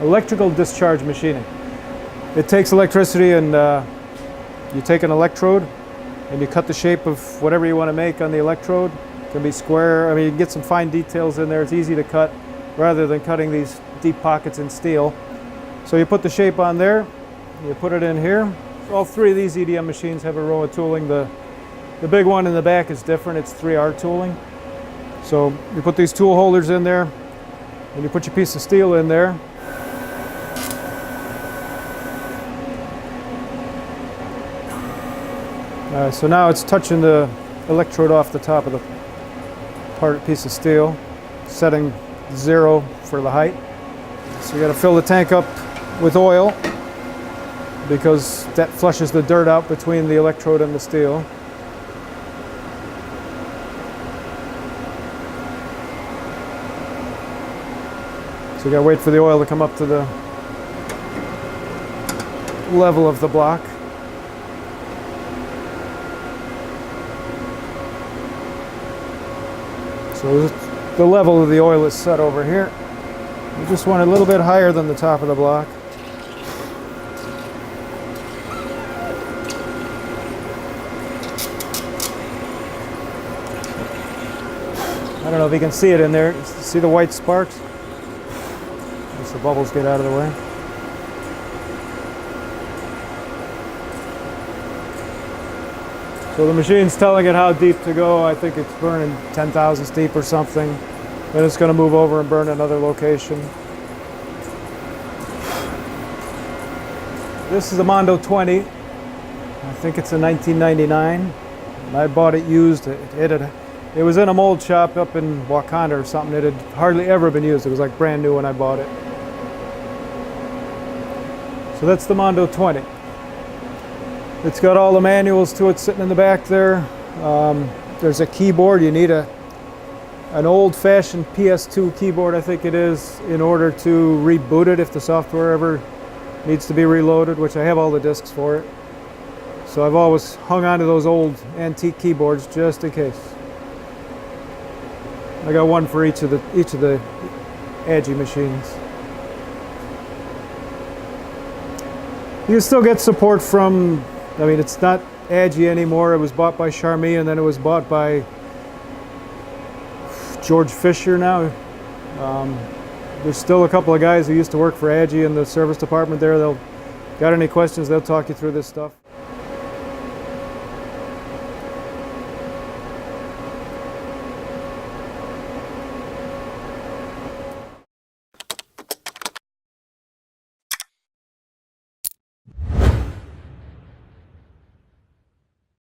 electrical discharge machining. It takes electricity and you take an electrode and you cut the shape of whatever you want to make on the electrode. It can be square. I mean, you can get some fine details in there. It's easy to cut rather than cutting these deep pockets in steel. So you put the shape on there, you put it in here. All three of these EDM machines have Erowa tooling. The big one in the back is different. It's 3R tooling. So you put these tool holders in there and you put your piece of steel in there. So now it's touching the electrode off the top of the piece of steel, setting 0 for the height. So you got to fill the tank up with oil because that flushes the dirt out between the electrode and the steel. So you got to wait for the oil to come up to the level of the block. So the level of the oil is set over here. You just want it a little bit higher than the top of the block. I don't know if you can see it in there. See the white sparks? As the bubbles get out of the way. So the machine's telling it how deep to go. I think it's burning 10 thousandths deep or something. Then it's going to move over and burn another location. This is a Mondo 20. I think it's a 1999. I bought it used. It was in a mold shop up in Wakanda or something. It had hardly ever been used. It was like brand new when I bought it. So that's the Mondo 20. It's got all the manuals to it sitting in the back there. There's a keyboard. You need an old-fashioned PS2 keyboard, I think it is, in order to reboot it if the software ever needs to be reloaded, which I have all the discs for it. So I've always hung on to those old antique keyboards just in case. I got one for each of the Agie machines. You can still get support from, I mean, it's not Agie anymore. It was bought by Charmy and then it was bought by George Fisher now. There's still a couple of guys who used to work for Agie in the service department there. Got any questions, they'll talk you through this stuff.